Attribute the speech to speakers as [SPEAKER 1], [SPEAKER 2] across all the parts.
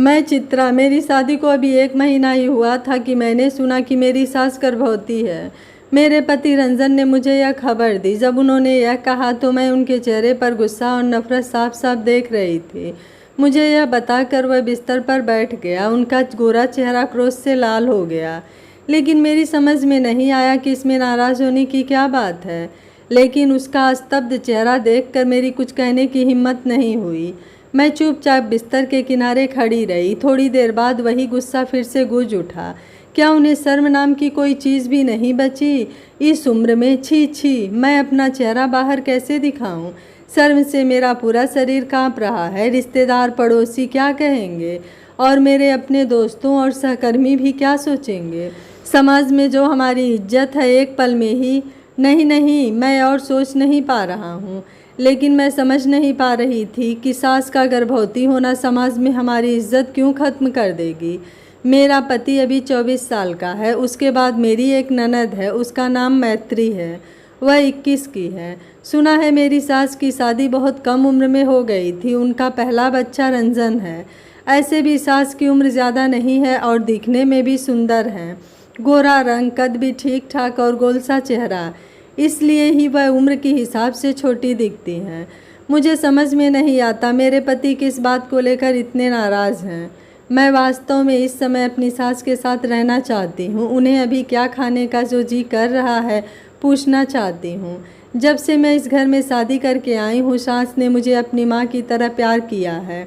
[SPEAKER 1] मैं चित्रा। मेरी शादी को अभी 1 महीना ही हुआ था कि मैंने सुना कि मेरी सास गर्भवती है। मेरे पति रंजन ने मुझे यह खबर दी। जब उन्होंने यह कहा तो मैं उनके चेहरे पर गुस्सा और नफरत साफ साफ देख रही थी। मुझे यह बताकर वह बिस्तर पर बैठ गया। उनका गोरा चेहरा क्रोध से लाल हो गया, लेकिन मेरी समझ में नहीं आया कि इसमें नाराज़ होने की क्या बात है। लेकिन उसका स्तब्ध चेहरा देखकर मेरी कुछ कहने की हिम्मत नहीं हुई। मैं चुपचाप बिस्तर के किनारे खड़ी रही। थोड़ी देर बाद वही गुस्सा फिर से गूंज उठा। क्या उन्हें शर्म नाम की कोई चीज़ भी नहीं बची इस उम्र में? छी छी, मैं अपना चेहरा बाहर कैसे दिखाऊं? शर्म से मेरा पूरा शरीर कांप रहा है। रिश्तेदार पड़ोसी क्या कहेंगे, और मेरे अपने दोस्तों और सहकर्मी भी क्या सोचेंगे? समाज में जो हमारी इज्जत है एक पल में ही नहीं, मैं और सोच नहीं पा रहा हूँ। लेकिन मैं समझ नहीं पा रही थी कि सास का गर्भवती होना समाज में हमारी इज्जत क्यों ख़त्म कर देगी। मेरा पति अभी 24 साल का है। उसके बाद मेरी एक ननद है, उसका नाम मैत्री है, वह 21 की है। सुना है मेरी सास की शादी बहुत कम उम्र में हो गई थी। उनका पहला बच्चा रंजन है। ऐसे भी सास की उम्र ज़्यादा नहीं है और दिखने में भी सुंदर है। गोरा रंग, कद भी ठीक ठाक और गोल सा चेहरा, इसलिए ही वह उम्र के हिसाब से छोटी दिखती हैं। मुझे समझ में नहीं आता मेरे पति किस बात को लेकर इतने नाराज़ हैं। मैं वास्तव में इस समय अपनी सास के साथ रहना चाहती हूँ। उन्हें अभी क्या खाने का जो जी कर रहा है पूछना चाहती हूँ। जब से मैं इस घर में शादी करके आई हूँ, सास ने मुझे अपनी माँ की तरह प्यार किया है।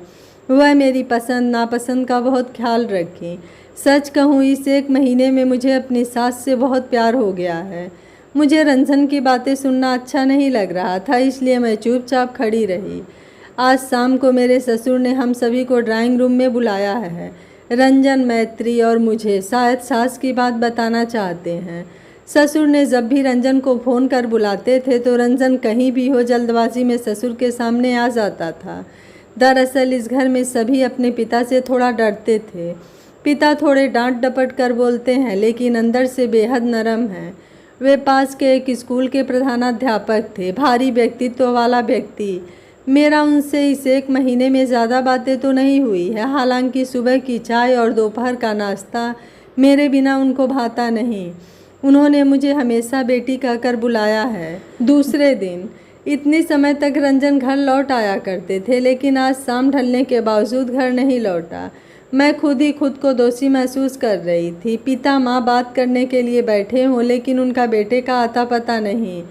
[SPEAKER 1] वह मेरी पसंद नापसंद का बहुत ख्याल रखी। सच कहूँ, इस 1 महीने में मुझे अपनी सास से बहुत प्यार हो गया है। मुझे रंजन की बातें सुनना अच्छा नहीं लग रहा था, इसलिए मैं चुपचाप खड़ी रही। आज शाम को मेरे ससुर ने हम सभी को ड्राइंग रूम में बुलाया है। रंजन, मैत्री और मुझे शायद सास की बात बताना चाहते हैं। ससुर ने जब भी रंजन को फ़ोन कर बुलाते थे तो रंजन कहीं भी हो जल्दबाजी में ससुर के सामने आ जाता था। दरअसल इस घर में सभी अपने पिता से थोड़ा डरते थे। पिता थोड़े डांट डपट कर बोलते हैं, लेकिन अंदर से बेहद नरम हैं। वे पास के एक स्कूल के प्रधानाध्यापक थे, भारी व्यक्तित्व वाला व्यक्ति। मेरा उनसे इस 1 महीने में ज़्यादा बातें तो नहीं हुई है। हालांकि सुबह की चाय और दोपहर का नाश्ता मेरे बिना उनको भाता नहीं। उन्होंने मुझे हमेशा बेटी कहकर बुलाया है। दूसरे दिन इतनी समय तक रंजन घर लौट आया करते थे, लेकिन आज शाम ढलने के बावजूद घर नहीं लौटा। मैं खुद ही खुद को दोषी महसूस कर रही थी। पिता माँ बात करने के लिए बैठे हों, लेकिन उनका बेटे का आता पता नहीं।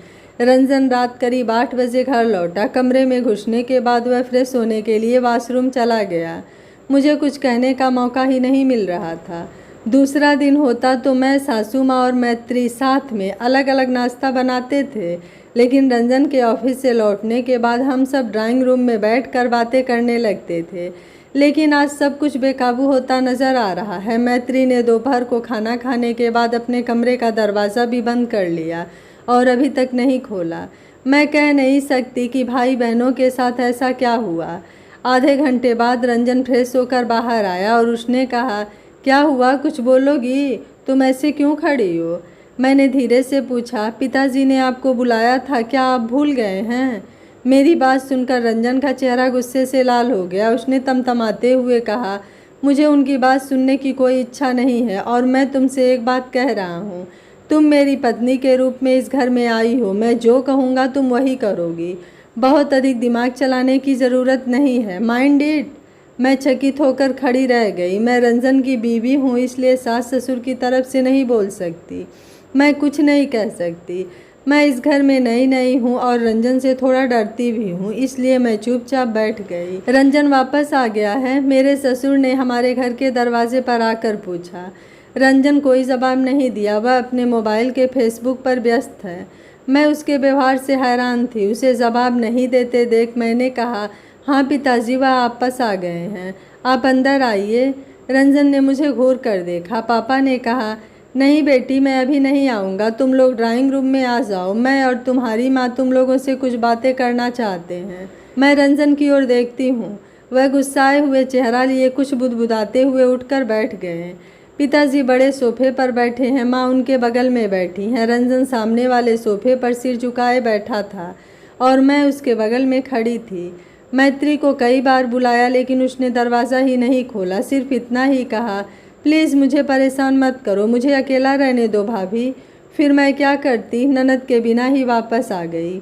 [SPEAKER 1] रंजन रात करीब 8 बजे घर लौटा। कमरे में घुसने के बाद वह फ्रेश होने के लिए वॉशरूम चला गया। मुझे कुछ कहने का मौका ही नहीं मिल रहा था। दूसरा दिन होता तो मैं, सासू माँ और मैत्री साथ में अलग अलग नाश्ता बनाते थे, लेकिन रंजन के ऑफिस से लौटने के बाद हम सब ड्राइंग रूम में बैठकर बातें करने लगते थे। लेकिन आज सब कुछ बेकाबू होता नज़र आ रहा है। मैत्री ने दोपहर को खाना खाने के बाद अपने कमरे का दरवाज़ा भी बंद कर लिया और अभी तक नहीं खोला। मैं कह नहीं सकती कि भाई बहनों के साथ ऐसा क्या हुआ। आधे घंटे बाद रंजन फ्रेश होकर बाहर आया और उसने कहा, क्या हुआ, कुछ बोलोगी? तुम ऐसे क्यों खड़ी हो? मैंने धीरे से पूछा, पिताजी ने आपको बुलाया था, क्या आप भूल गए हैं? मेरी बात सुनकर रंजन का चेहरा गुस्से से लाल हो गया। उसने तमतमाते हुए कहा, मुझे उनकी बात सुनने की कोई इच्छा नहीं है और मैं तुमसे एक बात कह रहा हूँ। तुम मेरी पत्नी के रूप में इस घर में आई हो। मैं जो कहूँगा तुम वही करोगी। बहुत अधिक दिमाग चलाने की ज़रूरत नहीं है। Mind it. मैं चकित होकर खड़ी रह गई। मैं रंजन की बीवी हूँ, इसलिए सास ससुर की तरफ से नहीं बोल सकती। मैं कुछ नहीं कह सकती। मैं इस घर में नई हूँ और रंजन से थोड़ा डरती भी हूँ, इसलिए मैं चुपचाप बैठ गई। रंजन वापस आ गया है? मेरे ससुर ने हमारे घर के दरवाजे पर आकर पूछा। रंजन कोई जवाब नहीं दिया। वह अपने मोबाइल के फेसबुक पर व्यस्त है। मैं उसके व्यवहार से हैरान थी। उसे जवाब नहीं देते देख मैंने कहा, हाँ पिताजी, वह वापस आ गए हैं, आप अंदर आइए। रंजन ने मुझे घूर कर देखा। पापा ने कहा, नहीं बेटी, मैं अभी नहीं आऊँगा, तुम लोग ड्राइंग रूम में आ जाओ। मैं और तुम्हारी माँ तुम लोगों से कुछ बातें करना चाहते हैं। मैं रंजन की ओर देखती हूँ। वह गुस्साए हुए चेहरा लिए कुछ बुदबुदाते हुए उठकर बैठ गए। पिताजी बड़े सोफे पर बैठे हैं, माँ उनके बगल में बैठी हैं। रंजन सामने वाले सोफे पर सिर झुकाए बैठा था और मैं उसके बगल में खड़ी थी। मैत्री को कई बार बुलाया लेकिन उसने दरवाज़ा ही नहीं खोला, सिर्फ इतना ही कहा, प्लीज़ मुझे परेशान मत करो, मुझे अकेला रहने दो भाभी। फिर मैं क्या करती, ननद के बिना ही वापस आ गई।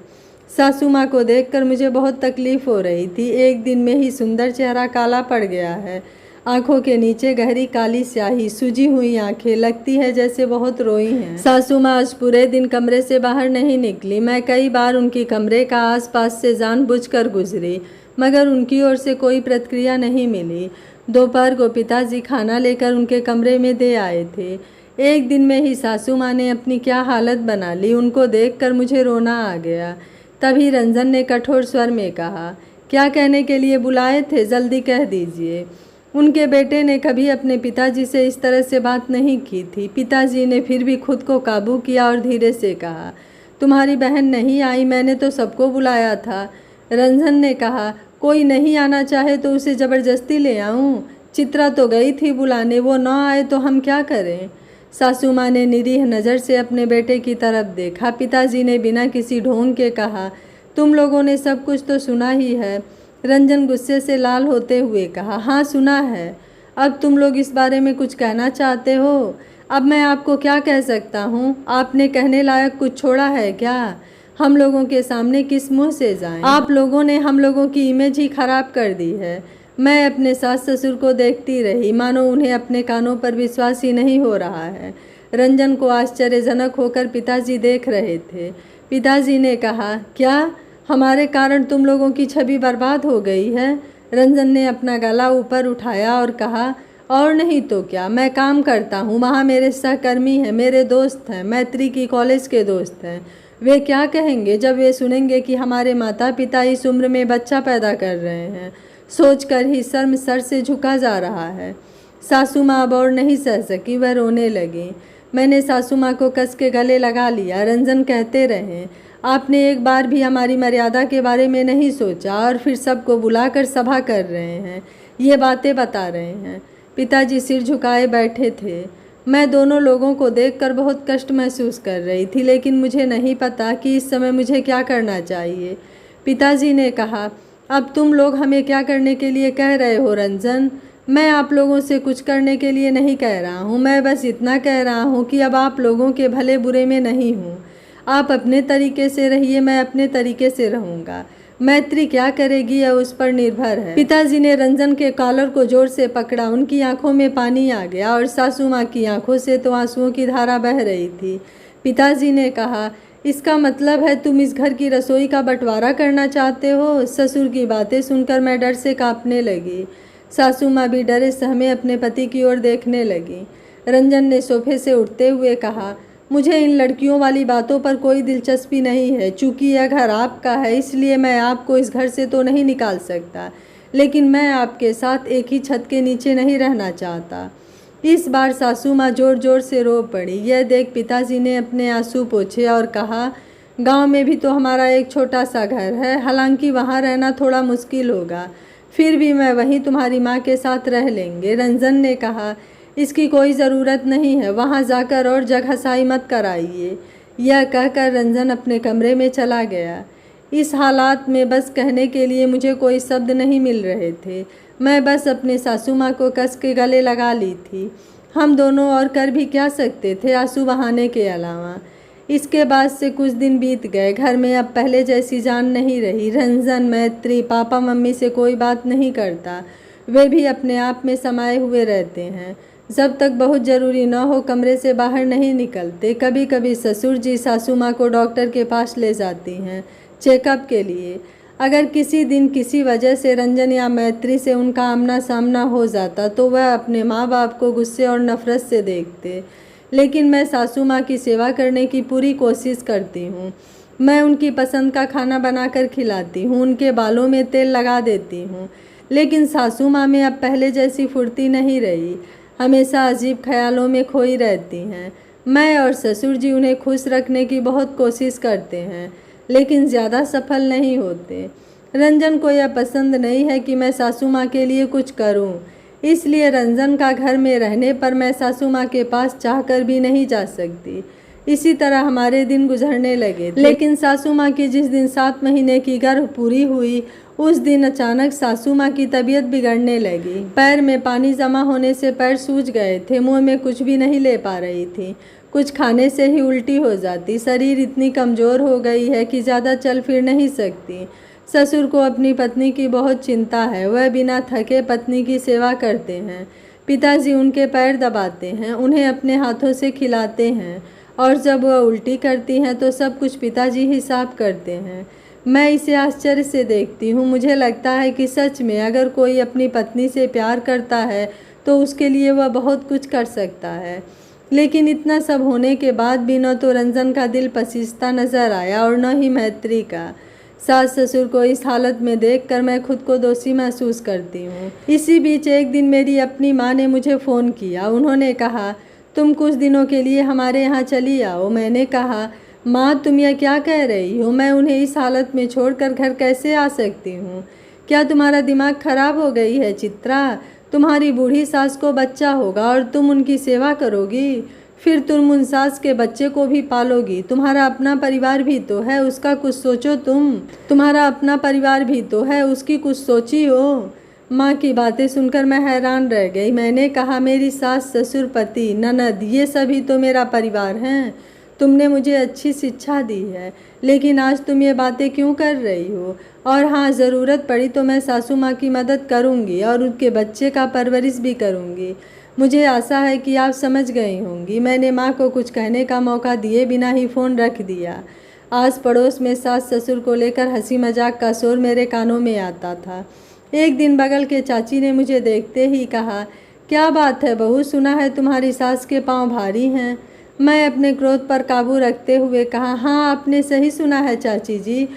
[SPEAKER 1] सासू माँ को देखकर मुझे बहुत तकलीफ़ हो रही थी। एक दिन में ही सुंदर चेहरा काला पड़ गया है, आंखों के नीचे गहरी काली स्याही, सूजी हुई आंखें, लगती है जैसे बहुत रोई हैं। सासू माँ आज पूरे दिन कमरे से बाहर नहीं निकली। मैं कई बार उनकी कमरे का आसपास से जानबूझकर गुजरी, मगर उनकी ओर से कोई प्रतिक्रिया नहीं मिली। दोपहर को पिताजी खाना लेकर उनके कमरे में दे आए थे। एक दिन में ही सासू माँ ने अपनी क्या हालत बना ली, उनको देखकर मुझे रोना आ गया। तभी रंजन ने कठोर स्वर में कहा, क्या कहने के लिए बुलाए थे, जल्दी कह दीजिए। उनके बेटे ने कभी अपने पिताजी से इस तरह से बात नहीं की थी। पिताजी ने फिर भी खुद को काबू किया और धीरे से कहा, तुम्हारी बहन नहीं आई, मैंने तो सबको बुलाया था। रंजन ने कहा, कोई नहीं आना चाहे तो उसे ज़बरदस्ती ले आऊं? चित्रा तो गई थी बुलाने, वो न आए तो हम क्या करें? सासू माँ ने निरीह नज़र से अपने बेटे की तरफ देखा। पिताजी ने बिना किसी ढोंग के कहा, तुम लोगों ने सब कुछ तो सुना ही है। रंजन गुस्से से लाल होते हुए कहा, हाँ सुना है। अब तुम लोग इस बारे में कुछ कहना चाहते हो? अब मैं आपको क्या कह सकता हूँ? आपने कहने लायक कुछ छोड़ा है क्या? हम लोगों के सामने किस मुंह से जाएं? आप लोगों ने हम लोगों की इमेज ही खराब कर दी है। मैं अपने सास ससुर को देखती रही, मानो उन्हें अपने कानों पर विश्वास ही नहीं हो रहा है। रंजन को आश्चर्यजनक होकर पिताजी देख रहे थे। पिताजी ने कहा, क्या हमारे कारण तुम लोगों की छवि बर्बाद हो गई है? रंजन ने अपना गला ऊपर उठाया और कहा, और नहीं तो क्या, मैं काम करता हूँ, वहाँ मेरे सहकर्मी हैं, मेरे दोस्त हैं, मैत्री की कॉलेज के दोस्त हैं। वे क्या कहेंगे जब वे सुनेंगे कि हमारे माता पिता इस उम्र में बच्चा पैदा कर रहे हैं? सोचकर ही शर्म सर से झुका जा रहा है। सासू माँ अब और नहीं सह सकी, वह रोने लगी। मैंने सासू माँ को कस के गले लगा लिया। रंजन कहते रहे, आपने एक बार भी हमारी मर्यादा के बारे में नहीं सोचा और फिर सबको बुलाकर सभा कर रहे हैं, ये बातें बता रहे हैं। पिताजी सिर झुकाए बैठे थे। मैं दोनों लोगों को देखकर बहुत कष्ट महसूस कर रही थी, लेकिन मुझे नहीं पता कि इस समय मुझे क्या करना चाहिए। पिताजी ने कहा, अब तुम लोग हमें क्या करने के लिए कह रहे हो रंजन? मैं आप लोगों से कुछ करने के लिए नहीं कह रहा हूँ, मैं बस इतना कह रहा हूँ कि अब आप लोगों के भले बुरे में नहीं हूँ। आप अपने तरीके से रहिए, मैं अपने तरीके से रहूँगा। मैत्री क्या करेगी यह उस पर निर्भर है। पिताजी ने रंजन के कॉलर को जोर से पकड़ा। उनकी आंखों में पानी आ गया और सासू माँ की आंखों से तो आंसुओं की धारा बह रही थी। पिताजी ने कहा, इसका मतलब है तुम इस घर की रसोई का बंटवारा करना चाहते हो? ससुर की बातें सुनकर मैं डर से कांपने लगी। सासू माँ भी डरे सहमे अपने पति की ओर देखने लगी। रंजन ने सोफे से उठते हुए कहा, मुझे इन लड़कियों वाली बातों पर कोई दिलचस्पी नहीं है। चूँकि यह घर आपका है, इसलिए मैं आपको इस घर से तो नहीं निकाल सकता, लेकिन मैं आपके साथ एक ही छत के नीचे नहीं रहना चाहता। इस बार सासू माँ जोर जोर से रो पड़ी। यह देख पिताजी ने अपने आंसू पोंछे और कहा, गांव में भी तो हमारा एक छोटा सा घर है, हालांकि वहाँ रहना थोड़ा मुश्किल होगा, फिर भी मैं वहीं तुम्हारी माँ के साथ रह लेंगे। रंजन ने कहा, इसकी कोई ज़रूरत नहीं है, वहाँ जाकर और जगहसाई मत कराइए। यह कहकर रंजन अपने कमरे में चला गया। इस हालात में बस कहने के लिए मुझे कोई शब्द नहीं मिल रहे थे। मैं बस अपने सासू माँ को कस के गले लगा ली थी। हम दोनों और कर भी क्या सकते थे आंसू बहाने के अलावा। इसके बाद से कुछ दिन बीत गए। घर में अब पहले जैसी जान नहीं रही। रंजन, मैत्री, पापा मम्मी से कोई बात नहीं करता। वे भी अपने आप में समाये हुए रहते हैं। जब तक बहुत ज़रूरी न हो कमरे से बाहर नहीं निकलते। कभी कभी ससुर जी सासू माँ को डॉक्टर के पास ले जाती हैं चेकअप के लिए। अगर किसी दिन किसी वजह से रंजन या मैत्री से उनका आमना सामना हो जाता तो वह अपने माँ बाप को गुस्से और नफ़रत से देखते, लेकिन मैं सासू माँ की सेवा करने की पूरी कोशिश करती हूँ। मैं उनकी पसंद का खाना बनाकर खिलाती हूँ, उनके बालों में तेल लगा देती हूँ, लेकिन सासू माँ में अब पहले जैसी फुर्ती नहीं रही। हमेशा अजीब ख्यालों में खोई रहती हैं। मैं और ससुर जी उन्हें खुश रखने की बहुत कोशिश करते हैं, लेकिन ज़्यादा सफल नहीं होते। रंजन को यह पसंद नहीं है कि मैं सासू माँ के लिए कुछ करूं, इसलिए रंजन का घर में रहने पर मैं सासू माँ के पास चाहकर भी नहीं जा सकती। इसी तरह हमारे दिन गुजरने लगे थे। लेकिन सासू माँ की जिस दिन 7 महीने की गर्भ पूरी हुई उस दिन अचानक सासू माँ की तबीयत बिगड़ने लगी। पैर में पानी जमा होने से पैर सूज गए थे, मुंह में कुछ भी नहीं ले पा रही थी, कुछ खाने से ही उल्टी हो जाती, शरीर इतनी कमज़ोर हो गई है कि ज़्यादा चल फिर नहीं सकती। ससुर को अपनी पत्नी की बहुत चिंता है, वह बिना थके पत्नी की सेवा करते हैं। पिताजी उनके पैर दबाते हैं, उन्हें अपने हाथों से खिलाते हैं और जब वह उल्टी करती हैं तो सब कुछ पिताजी ही साफ करते हैं। मैं इसे आश्चर्य से देखती हूँ। मुझे लगता है कि सच में अगर कोई अपनी पत्नी से प्यार करता है तो उसके लिए वह बहुत कुछ कर सकता है। लेकिन इतना सब होने के बाद भी न तो रंजन का दिल पसीजता नजर आया और न ही मैत्री का। सास ससुर को इस हालत में देखकर मैं खुद को दोषी महसूस करती हूँ। इसी बीच एक दिन मेरी अपनी माँ ने मुझे फ़ोन किया। उन्होंने कहा, तुम कुछ दिनों के लिए हमारे यहाँ चली आओ। मैंने कहा, माँ तुम यह क्या कह रही हो? मैं उन्हें इस हालत में छोड़कर घर कैसे आ सकती हूँ? क्या तुम्हारा दिमाग खराब हो गई है चित्रा? तुम्हारी बूढ़ी सास को बच्चा होगा और तुम उनकी सेवा करोगी, फिर तुम उन सास के बच्चे को भी पालोगी। तुम्हारा अपना परिवार भी तो है, उसका कुछ सोचो। तुम्हारा अपना परिवार भी तो है, उसकी कुछ सोची हो। माँ की बातें सुनकर मैं हैरान रह गई। मैंने कहा, मेरी सास ससुर पति ननद ये सभी तो मेरा परिवार हैं। तुमने मुझे अच्छी शिक्षा दी है, लेकिन आज तुम ये बातें क्यों कर रही हो? और हाँ, ज़रूरत पड़ी तो मैं सासू माँ की मदद करूँगी और उनके बच्चे का परवरिश भी करूँगी। मुझे आशा है कि आप समझ गई होंगी। मैंने माँ को कुछ कहने का मौका दिए बिना ही फ़ोन रख दिया। आस पड़ोस में सास ससुर को लेकर हंसी मजाक का शोर मेरे कानों में आता था। एक दिन बगल के चाची ने मुझे देखते ही कहा, क्या बात है बहू, सुना है तुम्हारी सास के पाँव भारी हैं? मैं अपने क्रोध पर काबू रखते हुए कहा, हाँ आपने सही सुना है चाची जी,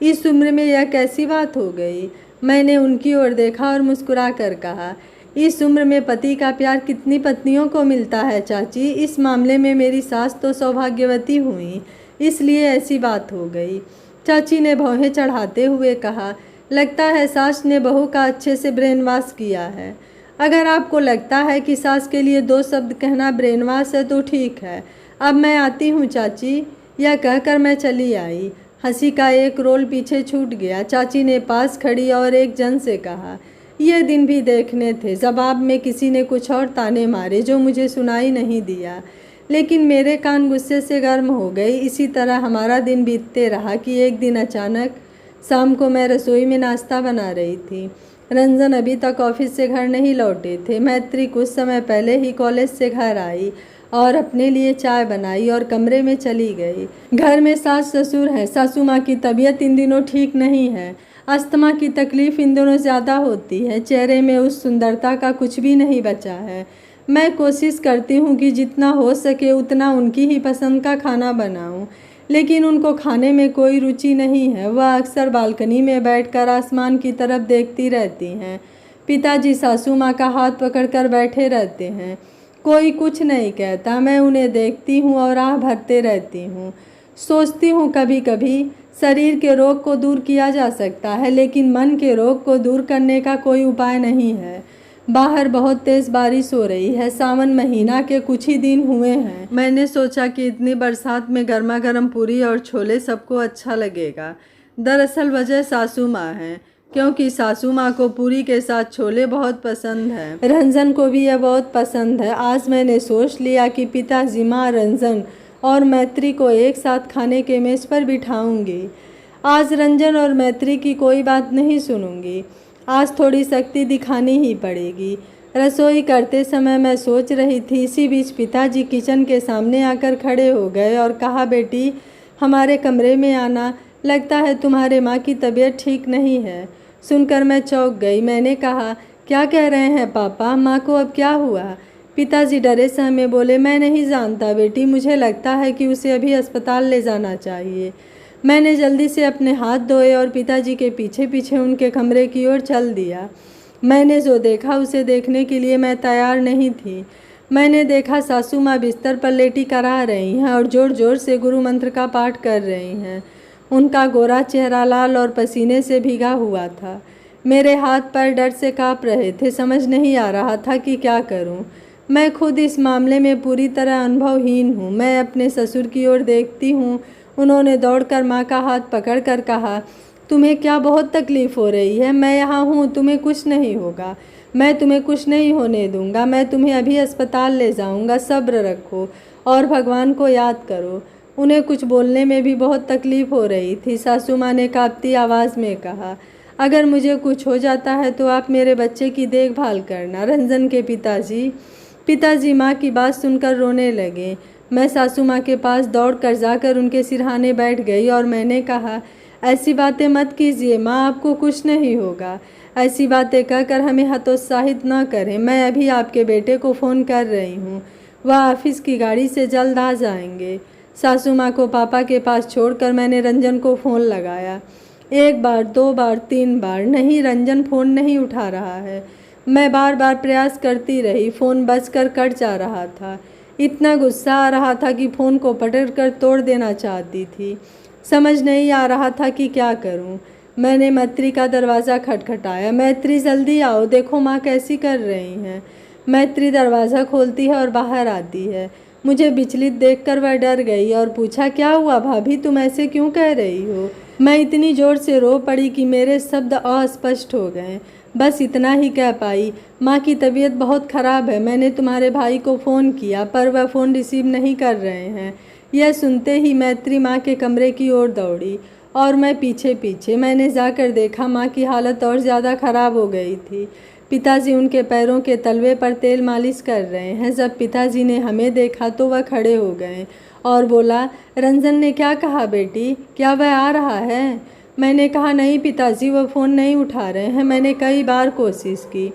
[SPEAKER 1] इस उम्र में यह कैसी बात हो गई? मैंने उनकी ओर देखा और मुस्कुरा कर कहा, इस उम्र में पति का प्यार कितनी पत्नियों को मिलता है चाची। इस मामले में मेरी सास तो सौभाग्यवती हुई, इसलिए ऐसी बात हो गई। चाची ने भौहें चढ़ाते हुए कहा, लगता है सास ने बहू का अच्छे से ब्रेन वॉश किया है। अगर आपको लगता है कि सास के लिए 2 शब्द कहना ब्रेन वॉश है तो ठीक है, अब मैं आती हूँ चाची। यह कहकर मैं चली आई। हंसी का एक रोल पीछे छूट गया। चाची ने पास खड़ी और एक जन से कहा, ये दिन भी देखने थे। जवाब में किसी ने कुछ और ताने मारे जो मुझे सुनाई नहीं दिया, लेकिन मेरे कान गुस्से से गर्म हो गए। इसी तरह हमारा दिन बीतते रहा कि एक दिन अचानक शाम को मैं रसोई में नाश्ता बना रही थी। रंजन अभी तक ऑफिस से घर नहीं लौटे थे। मैत्री कुछ समय पहले ही कॉलेज से घर आई और अपने लिए चाय बनाई और कमरे में चली गई। घर में सास ससुर हैं। सासू माँ की तबीयत इन दिनों ठीक नहीं है। अस्थमा की तकलीफ़ इन दिनों ज़्यादा होती है। चेहरे में उस सुंदरता का कुछ भी नहीं बचा है। मैं कोशिश करती हूँ कि जितना हो सके उतना उनकी ही पसंद का खाना बनाऊँ, लेकिन उनको खाने में कोई रुचि नहीं है। वह अक्सर बालकनी में बैठकर आसमान की तरफ देखती रहती हैं। पिताजी सासू माँ का हाथ पकड़कर बैठे रहते हैं। कोई कुछ नहीं कहता। मैं उन्हें देखती हूँ और आह भरते रहती हूँ। सोचती हूँ कभी कभी शरीर के रोग को दूर किया जा सकता है, लेकिन मन के रोग को दूर करने का कोई उपाय नहीं है। बाहर बहुत तेज़ बारिश हो रही है। सावन महीना के कुछ ही दिन हुए हैं। मैंने सोचा कि इतनी बरसात में गर्मा गर्म पूरी और छोले सबको अच्छा लगेगा। दरअसल वजह सासू माँ है, क्योंकि सासू माँ को पूरी के साथ छोले बहुत पसंद है। रंजन को भी यह बहुत पसंद है। आज मैंने सोच लिया कि पिताजी, माँ, रंजन और मैत्री को एक साथ खाने के मेज पर बिठाऊंगी। आज रंजन और मैत्री की कोई बात नहीं सुनूंगी। आज थोड़ी सख्ती दिखानी ही पड़ेगी। रसोई करते समय मैं सोच रही थी। इसी बीच पिताजी किचन के सामने आकर खड़े हो गए और कहा, बेटी हमारे कमरे में आना, लगता है तुम्हारे माँ की तबीयत ठीक नहीं है। सुनकर मैं चौंक गई। मैंने कहा, क्या कह रहे हैं पापा, माँ को अब क्या हुआ? पिताजी डरे सहमे बोले, मैं नहीं जानता बेटी, मुझे लगता है कि उसे अभी अस्पताल ले जाना चाहिए। मैंने जल्दी से अपने हाथ धोए और पिताजी के पीछे पीछे उनके कमरे की ओर चल दिया। मैंने जो देखा उसे देखने के लिए मैं तैयार नहीं थी। मैंने देखा सासू माँ बिस्तर पर लेटी करा रही हैं और जोर जोर से गुरु मंत्र का पाठ कर रही हैं। उनका गोरा चेहरा लाल और पसीने से भीगा हुआ था। मेरे हाथ पैर डर से काँप रहे थे। समझ नहीं आ रहा था कि क्या करूं। मैं खुद इस मामले में पूरी तरह अनुभवहीन हूँ। मैं अपने ससुर की ओर देखती हूँ। उन्होंने दौड़कर माँ का हाथ पकड़कर कहा, तुम्हें क्या बहुत तकलीफ़ हो रही है? मैं यहाँ हूँ, तुम्हें कुछ नहीं होगा। मैं तुम्हें कुछ नहीं होने दूँगा। मैं तुम्हें अभी अस्पताल ले जाऊँगा। सब्र रखो और भगवान को याद करो। उन्हें कुछ बोलने में भी बहुत तकलीफ़ हो रही थी। सासू माँ ने काँपती आवाज़ में कहा, अगर मुझे कुछ हो जाता है तो आप मेरे बच्चे की देखभाल करना। रंजन के पिताजी माँ की बात सुनकर रोने लगे। मैं सासू माँ के पास दौड़कर जाकर उनके सिरहाने बैठ गई और मैंने कहा, ऐसी बातें मत कीजिए माँ, आपको कुछ नहीं होगा। ऐसी बातें कहकर हमें हतोत्साहित न करें। मैं अभी आपके बेटे को फ़ोन कर रही हूँ, वह ऑफिस की गाड़ी से जल्द आ जाएंगे। सासू माँ को पापा के पास छोड़कर मैंने रंजन को फ़ोन लगाया। 1 बार, 2 बार, 3 बार, नहीं, रंजन फ़ोन नहीं उठा रहा है। मैं बार बार प्रयास करती रही, फ़ोन बजकर कट जा रहा था। इतना गुस्सा आ रहा था कि फ़ोन को पटक कर तोड़ देना चाहती थी। समझ नहीं आ रहा था कि क्या करूं। मैंने मैत्री का दरवाज़ा खटखटाया। मैत्री जल्दी आओ, देखो माँ कैसी कर रही हैं। मैत्री दरवाज़ा खोलती है और बाहर आती है। मुझे विचलित देखकर वह डर गई और पूछा, क्या हुआ भाभी, तुम ऐसे क्यों कह रही हो? मैं इतनी ज़ोर से रो पड़ी कि मेरे शब्द अस्पष्ट हो गए। बस इतना ही कह पाई, माँ की तबीयत बहुत ख़राब है। मैंने तुम्हारे भाई को फ़ोन किया पर वह फ़ोन रिसीव नहीं कर रहे हैं। यह सुनते ही मैत्री माँ के कमरे की ओर दौड़ी और मैं पीछे पीछे। मैंने जाकर देखा, माँ की हालत और ज़्यादा ख़राब हो गई थी। पिताजी उनके पैरों के तलवे पर तेल मालिश कर रहे हैं। जब पिताजी ने हमें देखा तो वह खड़े हो गए और बोला, रंजन ने क्या कहा बेटी, क्या वह आ रहा है? मैंने कहा, नहीं पिताजी, वह फ़ोन नहीं उठा रहे हैं। मैंने कई बार कोशिश की।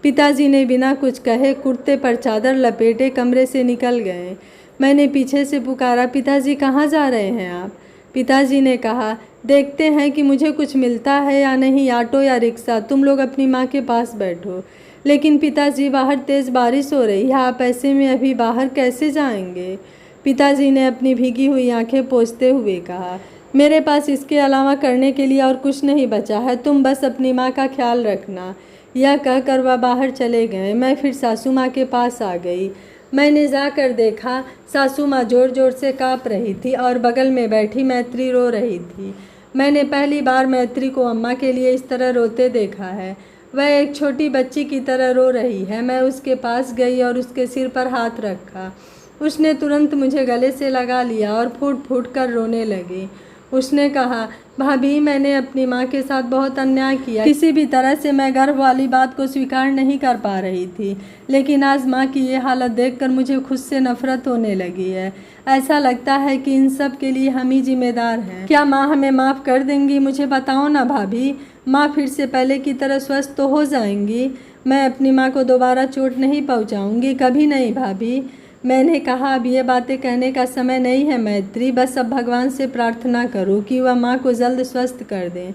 [SPEAKER 1] पिताजी ने बिना कुछ कहे कुर्ते पर चादर लपेटे कमरे से निकल गए। मैंने पीछे से पुकारा, पिताजी कहाँ जा रहे हैं आप? पिताजी ने कहा, देखते हैं कि मुझे कुछ मिलता है या नहीं, ऑटो या रिक्शा, तुम लोग अपनी माँ के पास बैठो। लेकिन पिताजी, बाहर तेज़ बारिश हो रही है, आप ऐसे में अभी बाहर कैसे जाएंगे? पिताजी ने अपनी भीगी हुई आंखें पोंछते हुए कहा, मेरे पास इसके अलावा करने के लिए और कुछ नहीं बचा है, तुम बस अपनी माँ का ख्याल रखना। यह कहकर वह बाहर चले गए। मैं फिर सासू माँ के पास आ गई। मैंने जाकर देखा, सासू माँ ज़ोर ज़ोर से काँप रही थी और बगल में बैठी मैत्री रो रही थी। मैंने पहली बार मैत्री को अम्मा के लिए इस तरह रोते देखा है। वह एक छोटी बच्ची की तरह रो रही है। मैं उसके पास गई और उसके सिर पर हाथ रखा। उसने तुरंत मुझे गले से लगा लिया और फूट फूट कर रोने लगी। उसने कहा, भाभी, मैंने अपनी माँ के साथ बहुत अन्याय किया। किसी भी तरह से मैं गर्भ वाली बात को स्वीकार नहीं कर पा रही थी, लेकिन आज माँ की ये हालत देखकर मुझे खुद से नफरत होने लगी है। ऐसा लगता है कि इन सब के लिए हम ही जिम्मेदार हैं। क्या माँ हमें माफ़ कर देंगी? मुझे बताओ ना भाभी। माँ फिर से पहले की तरह स्वस्थ तो हो जाएंगी? मैं अपनी माँ को दोबारा चोट नहीं पहुँचाऊँगी, कभी नहीं भाभी। मैंने कहा, अब ये बातें कहने का समय नहीं है मैत्री, बस अब भगवान से प्रार्थना करो कि वह माँ को जल्द स्वस्थ कर दें।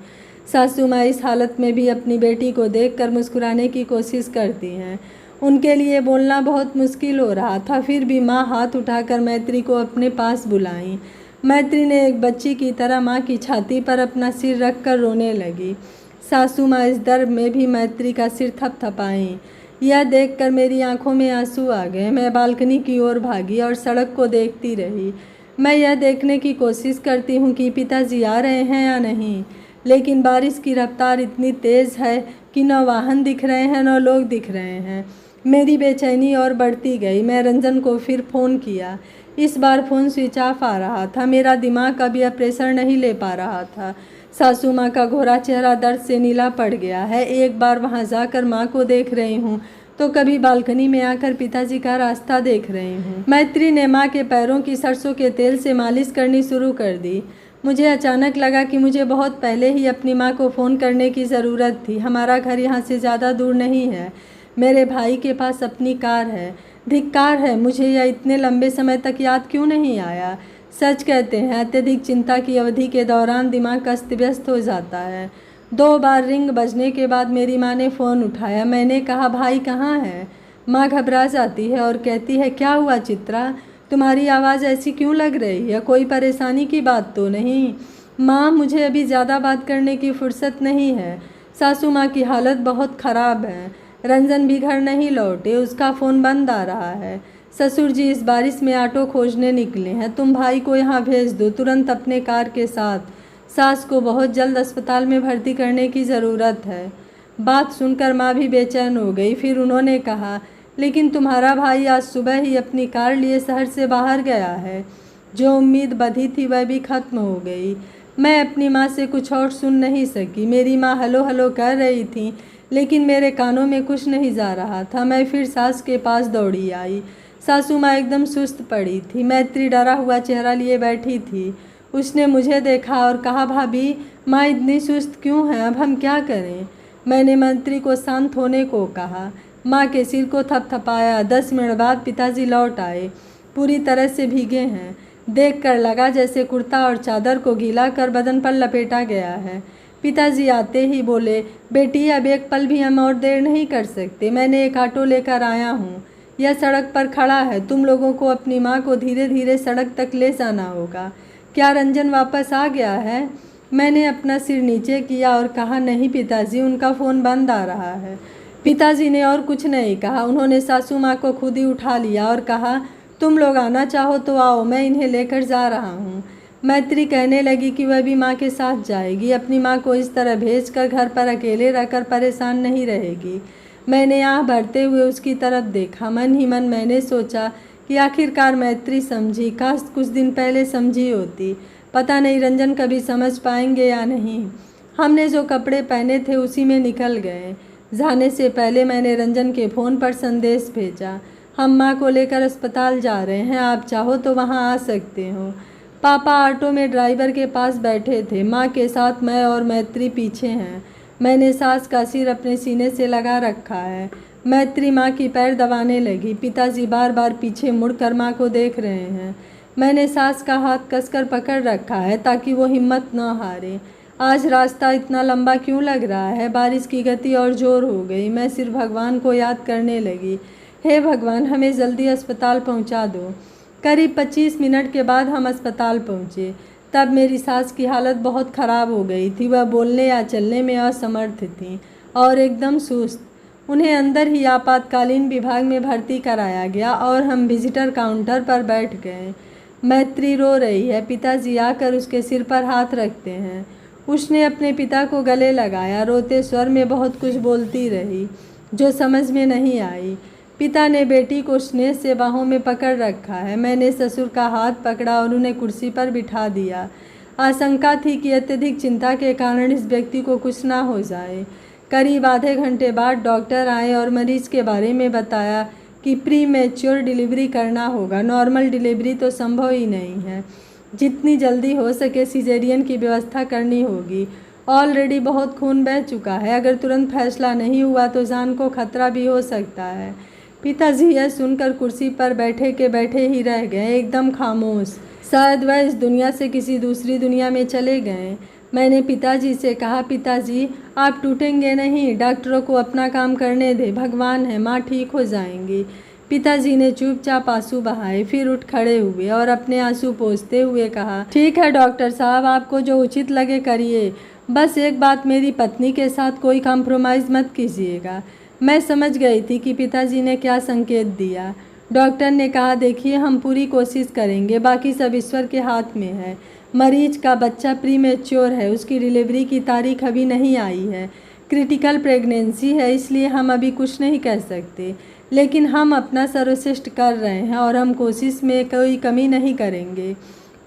[SPEAKER 1] सासू माँ इस हालत में भी अपनी बेटी को देखकर मुस्कुराने की कोशिश करती हैं। उनके लिए बोलना बहुत मुश्किल हो रहा था, फिर भी माँ हाथ उठाकर मैत्री को अपने पास बुलाई। मैत्री ने एक बच्ची की तरह माँ की छाती पर अपना सिर रख कर रोने लगी। सासू माँ इस दर्द में भी मैत्री का सिर थपथपाईं। यह देखकर मेरी आंखों में आंसू आ गए। मैं बालकनी की ओर भागी और सड़क को देखती रही। मैं यह देखने की कोशिश करती हूँ कि पिताजी आ रहे हैं या नहीं, लेकिन बारिश की रफ्तार इतनी तेज़ है कि न वाहन दिख रहे हैं न लोग दिख रहे हैं। मेरी बेचैनी और बढ़ती गई। मैं रंजन को फिर फ़ोन किया। इस बार फ़ोन स्विच ऑफ आ रहा था। मेरा दिमाग अभी अब प्रेशर नहीं ले पा रहा था। सासू माँ का गोरा चेहरा दर्द से नीला पड़ गया है। एक बार वहाँ जाकर माँ को देख रही हूँ तो कभी बालकनी में आकर पिताजी का रास्ता देख रही हूँ। मैत्री ने माँ के पैरों की सरसों के तेल से मालिश करनी शुरू कर दी। मुझे अचानक लगा कि मुझे बहुत पहले ही अपनी माँ को फ़ोन करने की ज़रूरत थी। हमारा घर यहाँ से ज़्यादा दूर नहीं है। मेरे भाई के पास अपनी कार है। धिक्कार है, मुझे यह इतने लंबे समय तक याद क्यों नहीं आया। सच कहते हैं, अत्यधिक चिंता की अवधि के दौरान दिमाग अस्त व्यस्त हो जाता है। 2 बार रिंग बजने के बाद मेरी माँ ने फ़ोन उठाया। मैंने कहा, भाई कहाँ है? माँ घबरा जाती है और कहती है, क्या हुआ चित्रा, तुम्हारी आवाज़ ऐसी क्यों लग रही है? कोई परेशानी की बात तो नहीं? माँ, मुझे अभी ज़्यादा बात करने की फुर्सत नहीं है। सासू माँ की हालत बहुत ख़राब है। रंजन भी घर नहीं लौटे, उसका फ़ोन बंद आ रहा है। ससुर जी इस बारिश में ऑटो खोजने निकले हैं, तुम भाई को यहाँ भेज दो तुरंत अपने कार के साथ। सास को बहुत जल्द अस्पताल में भर्ती करने की ज़रूरत है। बात सुनकर माँ भी बेचैन हो गई। फिर उन्होंने कहा, लेकिन तुम्हारा भाई आज सुबह ही अपनी कार लिए शहर से बाहर गया है। जो उम्मीद बंधी थी वह भी खत्म हो गई। मैं अपनी माँ से कुछ और सुन नहीं सकी। मेरी माँ हलो हलो कर रही थी, लेकिन मेरे कानों में कुछ नहीं जा रहा था। मैं फिर सास के पास दौड़ी आई। सासू माँ एकदम सुस्त पड़ी थी। मैत्री डरा हुआ चेहरा लिए बैठी थी। उसने मुझे देखा और कहा, भाभी माँ इतनी सुस्त क्यों है, अब हम क्या करें। मैंने मंत्री को शांत होने को कहा। माँ के सिर को थपथपाया। 10 मिनट बाद पिताजी लौट आए, पूरी तरह से भीगे हैं। देखकर लगा जैसे कुर्ता और चादर को गीला कर बदन पर लपेटा गया है। पिताजी आते ही बोले, बेटी अब एक पल भी हम और देर नहीं कर सकते। मैंने एक ऑटो लेकर आया हूँ, यह सड़क पर खड़ा है। तुम लोगों को अपनी माँ को धीरे धीरे सड़क तक ले जाना होगा। क्या रंजन वापस आ गया है? मैंने अपना सिर नीचे किया और कहा, नहीं पिताजी, उनका फ़ोन बंद आ रहा है। पिताजी ने और कुछ नहीं कहा। उन्होंने सासू माँ को खुद ही उठा लिया और कहा, तुम लोग आना चाहो तो आओ, मैं इन्हें लेकर जा रहा हूँ। मैत्री कहने लगी कि वह भी माँ के साथ जाएगी। अपनी माँ को इस तरह भेजकर घर पर अकेले रहकर परेशान नहीं रहेगी। मैंने आँख भरते हुए उसकी तरफ देखा। मन ही मन मैंने सोचा कि आखिरकार मैत्री समझी। काश कुछ दिन पहले समझी होती। पता नहीं रंजन कभी समझ पाएंगे या नहीं। हमने जो कपड़े पहने थे उसी में निकल गए। जाने से पहले मैंने रंजन के फ़ोन पर संदेश भेजा, हम माँ को लेकर अस्पताल जा रहे हैं, आप चाहो तो वहाँ आ सकते हो। पापा ऑटो में ड्राइवर के पास बैठे थे। माँ के साथ मैं और मैत्री पीछे हैं। मैंने सास का सिर अपने सीने से लगा रखा है। मैत्री माँ की पैर दबाने लगी। पिताजी बार बार पीछे मुड़कर माँ को देख रहे हैं। मैंने सास का हाथ कसकर पकड़ रखा है ताकि वो हिम्मत न हारे। आज रास्ता इतना लंबा क्यों लग रहा है? बारिश की गति और ज़ोर हो गई। मैं सिर्फ भगवान को याद करने लगी, हे भगवान हमें जल्दी अस्पताल पहुंचा दो। करीब 25 मिनट के बाद हम अस्पताल पहुंचे। तब मेरी सास की हालत बहुत ख़राब हो गई थी। वह बोलने या चलने में असमर्थ थी और एकदम सुस्त। उन्हें अंदर ही आपातकालीन विभाग में भर्ती कराया गया और हम विजिटर काउंटर पर बैठ गए। मैत्री रो रही है। पिताजी आकर उसके सिर पर हाथ रखते हैं। उसने अपने पिता को गले लगाया। रोते स्वर में बहुत कुछ बोलती रही जो समझ में नहीं आई। पिता ने बेटी को स्नेह से बाहों में पकड़ रखा है। मैंने ससुर का हाथ पकड़ा और उन्हें कुर्सी पर बिठा दिया। आशंका थी कि अत्यधिक चिंता के कारण इस व्यक्ति को कुछ ना हो जाए। करीब आधे घंटे बाद डॉक्टर आए और मरीज के बारे में बताया कि प्री मैच्योर डिलीवरी करना होगा। नॉर्मल डिलीवरी तो संभव ही नहीं है। जितनी जल्दी हो सके सिजेरियन की व्यवस्था करनी होगी। ऑलरेडी बहुत खून बह चुका है। अगर तुरंत फैसला नहीं हुआ तो जान को खतरा भी हो सकता है। पिताजी यह सुनकर कुर्सी पर बैठे के बैठे ही रह गए, एकदम खामोश। शायद वह इस दुनिया से किसी दूसरी दुनिया में चले गए। मैंने पिताजी से कहा, पिताजी आप टूटेंगे नहीं, डॉक्टरों को अपना काम करने दे, भगवान है, माँ ठीक हो जाएंगी। पिताजी ने चुपचाप आंसू बहाए, फिर उठ खड़े हुए और अपने आंसू पोंछते हुए कहा, ठीक है डॉक्टर साहब, आपको जो उचित लगे करिए, बस एक बात, मेरी पत्नी के साथ कोई कॉम्प्रोमाइज़ मत कीजिएगा। मैं समझ गई थी कि पिताजी ने क्या संकेत दिया। डॉक्टर ने कहा, देखिए हम पूरी कोशिश करेंगे, बाकी सब ईश्वर के हाथ में है। मरीज का बच्चा प्रीमेच्योर है, उसकी डिलीवरी की तारीख अभी नहीं आई है, क्रिटिकल प्रेगनेंसी है, इसलिए हम अभी कुछ नहीं कह सकते, लेकिन हम अपना सर्वश्रेष्ठ कर रहे हैं और हम कोशिश में कोई कमी नहीं करेंगे।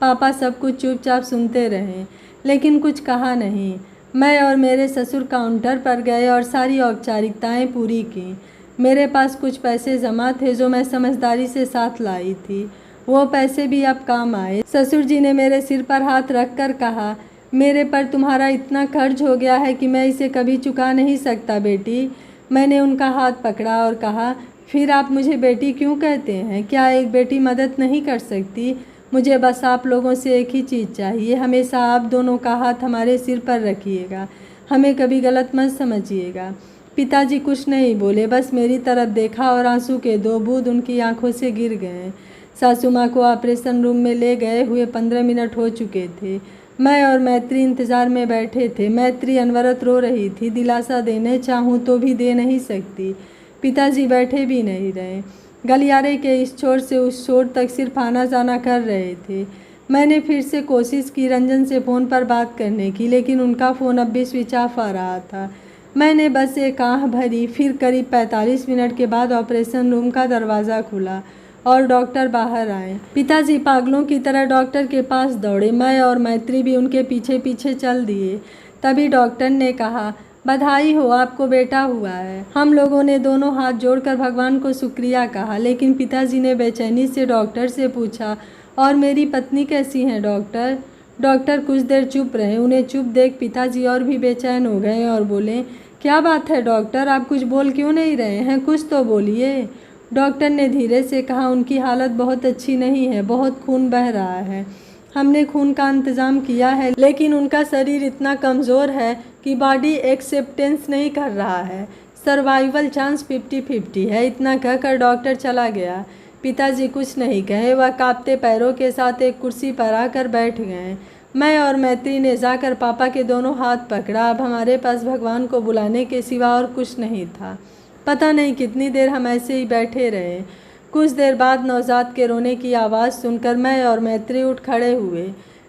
[SPEAKER 1] पापा सब कुछ चुपचाप सुनते रहे, लेकिन कुछ कहा नहीं। मैं और मेरे ससुर काउंटर पर गए और सारी औपचारिकताएं पूरी की। मेरे पास कुछ पैसे जमा थे जो मैं समझदारी से साथ लाई थी। वो पैसे भी अब काम आए। ससुर जी ने मेरे सिर पर हाथ रखकर कहा, मेरे पर तुम्हारा इतना कर्ज हो गया है कि मैं इसे कभी चुका नहीं सकता बेटी। मैंने उनका हाथ पकड़ा और कहा, फिर आप मुझे बेटी क्यों कहते हैं? क्या एक बेटी मदद नहीं कर सकती? मुझे बस आप लोगों से एक ही चीज़ चाहिए, हमेशा आप दोनों का हाथ हमारे सिर पर रखिएगा, हमें कभी गलत मत समझिएगा। पिताजी कुछ नहीं बोले, बस मेरी तरफ देखा और आंसू के 2 बूंद उनकी आंखों से गिर गए। सासू माँ को ऑपरेशन रूम में ले गए हुए 15 मिनट हो चुके थे। मैं और मैत्री इंतज़ार में बैठे थे। मैत्री अनवरत रो रही थी। दिलासा देने चाहूँ तो भी दे नहीं सकती। पिताजी बैठे भी नहीं रहे। गलियारे के इस छोर से उस छोर तक सिर्फ आना जाना कर रहे थे। मैंने फिर से कोशिश की रंजन से फ़ोन पर बात करने की, लेकिन उनका फ़ोन अब भी स्विच ऑफ आ रहा था। मैंने बस एक आह भरी। फिर करीब 45 मिनट के बाद ऑपरेशन रूम का दरवाज़ा खुला और डॉक्टर बाहर आए। पिताजी पागलों की तरह डॉक्टर के पास दौड़े। मैं और मैत्री भी उनके पीछे पीछे चल दिए। तभी डॉक्टर ने कहा, बधाई हो, आपको बेटा हुआ है। हम लोगों ने दोनों हाथ जोड़कर भगवान को शुक्रिया कहा, लेकिन पिताजी ने बेचैनी से डॉक्टर से पूछा, और मेरी पत्नी कैसी हैं डॉक्टर? डॉक्टर कुछ देर चुप रहे। उन्हें चुप देख पिताजी और भी बेचैन हो गए और बोले, क्या बात है डॉक्टर, आप कुछ बोल क्यों नहीं रहे हैं? कुछ तो बोलिए। डॉक्टर ने धीरे से कहा, उनकी हालत बहुत अच्छी नहीं है, बहुत खून बह रहा है। हमने खून का इंतज़ाम किया है, लेकिन उनका शरीर इतना कमज़ोर है कि बॉडी एक्सेप्टेंस नहीं कर रहा है। सर्वाइवल चांस 50-50 है। इतना कहकर डॉक्टर चला गया। पिताजी कुछ नहीं कहे। वह कांपते पैरों के साथ एक कुर्सी पर आकर बैठ गए। मैं और मैत्री ने जाकर पापा के दोनों हाथ पकड़ा। अब हमारे पास भगवान को बुलाने के सिवा और कुछ नहीं था। पता नहीं कितनी देर हम ऐसे ही बैठे रहे। कुछ देर बाद नवजात के रोने की आवाज़ सुनकर मैं और मैत्री उठ खड़े हुए।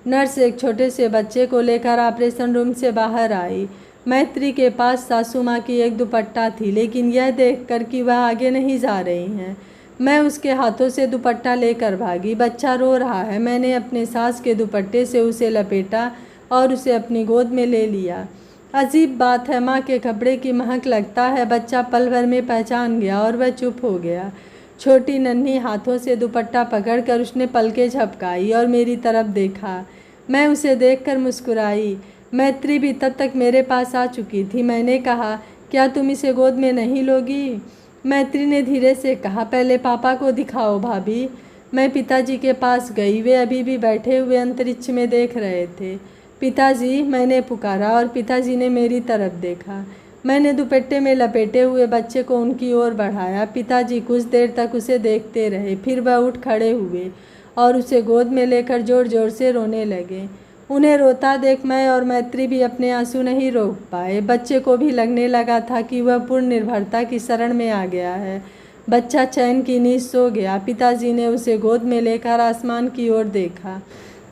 [SPEAKER 1] नर्स एक छोटे से बच्चे को लेकर ऑपरेशन रूम से बाहर आई। मैत्री के पास सासू माँ की एक दुपट्टा थी, लेकिन यह देखकर कि वह आगे नहीं जा रही हैं, मैं उसके हाथों से दुपट्टा लेकर भागी। बच्चा रो रहा है। मैंने अपने सास के दुपट्टे से उसे लपेटा और उसे अपनी गोद में ले लिया। अजीब बात है, माँ के कपड़े की महक लगता है। बच्चा पल भर में पहचान गया और वह चुप हो गया। छोटी नन्ही हाथों से दुपट्टा पकड़कर उसने पलकें झपकाई और मेरी तरफ देखा। मैं उसे देखकर मुस्कुराई। मैत्री भी तब तक मेरे पास आ चुकी थी। मैंने कहा, क्या तुम इसे गोद में नहीं लोगी? मैत्री ने धीरे से कहा, पहले पापा को दिखाओ भाभी। मैं पिताजी के पास गई। वे अभी भी बैठे हुए अंतरिक्ष में देख रहे थे। पिताजी, मैंने पुकारा और पिताजी ने मेरी तरफ देखा। मैंने दुपट्टे में लपेटे हुए बच्चे को उनकी ओर बढ़ाया। पिताजी कुछ देर तक उसे देखते रहे। फिर वह उठ खड़े हुए और उसे गोद में लेकर ज़ोर ज़ोर से रोने लगे। उन्हें रोता देख मैं और मैत्री भी अपने आंसू नहीं रोक पाए। बच्चे को भी लगने लगा था कि वह पूर्ण निर्भरता की शरण में आ गया है। बच्चा चैन की नींद सो गया। पिताजी ने उसे गोद में लेकर आसमान की ओर देखा।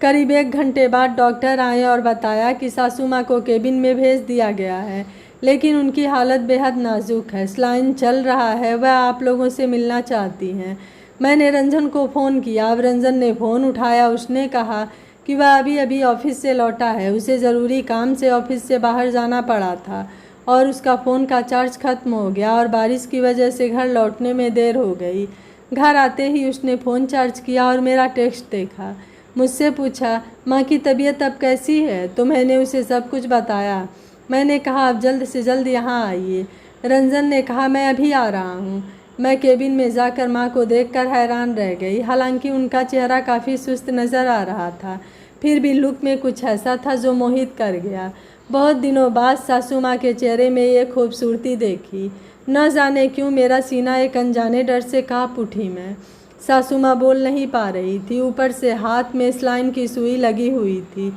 [SPEAKER 1] करीब 1 घंटे बाद डॉक्टर आए और बताया कि सासू माँ को केबिन में भेज दिया गया है, लेकिन उनकी हालत बेहद नाजुक है। स्लाइन चल रहा है। वह आप लोगों से मिलना चाहती हैं। मैंने रंजन को फ़ोन किया। अब रंजन ने फ़ोन उठाया। उसने कहा कि वह अभी अभी ऑफिस से लौटा है। उसे ज़रूरी काम से ऑफिस से बाहर जाना पड़ा था और उसका फ़ोन का चार्ज ख़त्म हो गया और बारिश की वजह से घर लौटने में देर हो गई। घर आते ही उसने फ़ोन चार्ज किया और मेरा टेक्स्ट देखा। मुझसे पूछा, माँ की तबीयत अब कैसी है? तो मैंने उसे सब कुछ बताया। मैंने कहा, अब जल्द से जल्द यहाँ आइए। रंजन ने कहा, मैं अभी आ रहा हूँ। मैं केबिन में जाकर माँ को देखकर हैरान रह गई। हालांकि उनका चेहरा काफ़ी सुस्त नज़र आ रहा था, फिर भी लुक में कुछ ऐसा था जो मोहित कर गया। बहुत दिनों बाद सासू माँ के चेहरे में ये खूबसूरती देखी। न जाने क्यों मेरा सीना एक अनजाने डर से काँप उठी। मैं सासू माँ बोल नहीं पा रही थी। ऊपर से हाथ में स्लाइन की सुई लगी हुई थी।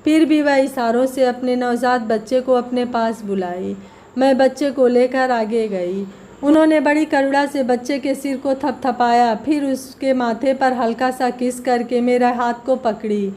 [SPEAKER 1] फिर भी वह इशारों से अपने नवजात बच्चे को अपने पास बुलाई। मैं बच्चे को लेकर आगे गई। उन्होंने बड़ी करुणा से बच्चे के सिर को थपथपाया, फिर उसके माथे पर हल्का सा किस करके मेरे हाथ को पकड़ी।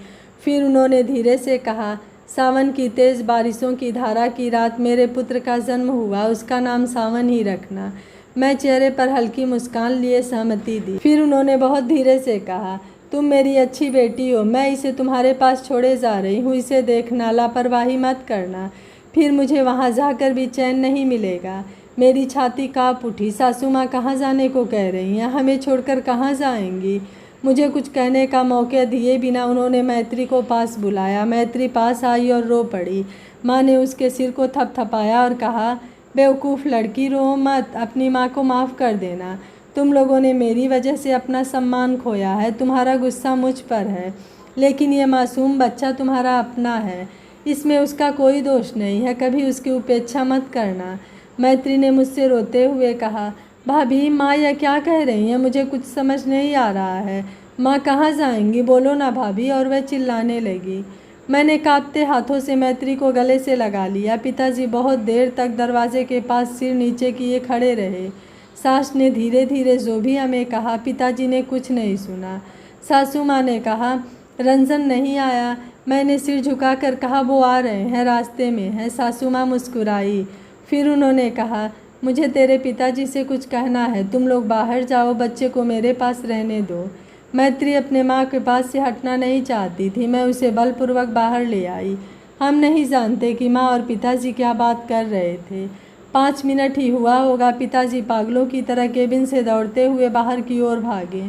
[SPEAKER 1] फिर उन्होंने धीरे से कहा, सावन की तेज़ बारिशों की धारा की रात मेरे पुत्र का जन्म हुआ, उसका नाम सावन ही रखना। मैं चेहरे पर हल्की मुस्कान लिए सहमति दी। फिर उन्होंने बहुत धीरे से कहा, तुम मेरी अच्छी बेटी हो। मैं इसे तुम्हारे पास छोड़े जा रही हूँ। इसे देखना, लापरवाही मत करना। फिर मुझे वहाँ जाकर भी चैन नहीं मिलेगा। मेरी छाती काँप उठी। सासू माँ कहाँ जाने को कह रही हैं? हमें छोड़कर कहाँ जाएंगी? मुझे कुछ कहने का मौका दिए बिना उन्होंने मैत्री को पास बुलाया। मैत्री पास आई और रो पड़ी। माँ ने उसके सिर को थपथपाया और कहा, बेवकूफ़ लड़की, रो मत, अपनी माँ को माफ़ कर देना। तुम लोगों ने मेरी वजह से अपना सम्मान खोया है। तुम्हारा गुस्सा मुझ पर है, लेकिन ये मासूम बच्चा तुम्हारा अपना है। इसमें उसका कोई दोष नहीं है। कभी उसकी उपेक्षा मत करना। मैत्री ने मुझसे रोते हुए कहा, भाभी, माँ यह क्या कह रही हैं? मुझे कुछ समझ नहीं आ रहा है। माँ कहाँ जाएंगी? बोलो ना भाभी। और वह चिल्लाने लगी। मैंने कांपते हाथों से मैत्री को गले से लगा लिया। पिताजी बहुत देर तक दरवाजे के पास सिर नीचे किए खड़े रहे। सास ने धीरे धीरे जो भी हमें कहा, पिताजी ने कुछ नहीं सुना। सासू माँ ने कहा, रंजन नहीं आया। मैंने सिर झुकाकर कहा, वो आ रहे हैं, रास्ते में हैं। सासू माँ मुस्कुराई। फिर उन्होंने कहा, मुझे तेरे पिताजी से कुछ कहना है, तुम लोग बाहर जाओ, बच्चे को मेरे पास रहने दो। मैत्री अपने माँ के पास से हटना नहीं चाहती थी। मैं उसे बलपूर्वक बाहर ले आई। हम नहीं जानते कि माँ और पिताजी क्या बात कर रहे थे। 5 मिनट ही हुआ होगा, पिताजी पागलों की तरह केबिन से दौड़ते हुए बाहर की ओर भागे।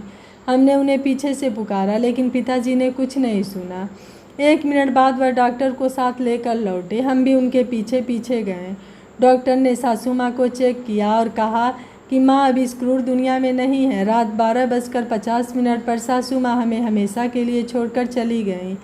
[SPEAKER 1] हमने उन्हें पीछे से पुकारा, लेकिन पिताजी ने कुछ नहीं सुना। 1 मिनट बाद वह डॉक्टर को साथ लेकर लौटे। हम भी उनके पीछे पीछे गए। डॉक्टर ने सासू माँ को चेक किया और कहा कि माँ अब इस क्रूर दुनिया में नहीं है। रात 12:50 पर सासू माँ हमें हमेशा के लिए छोड़कर चली गईं।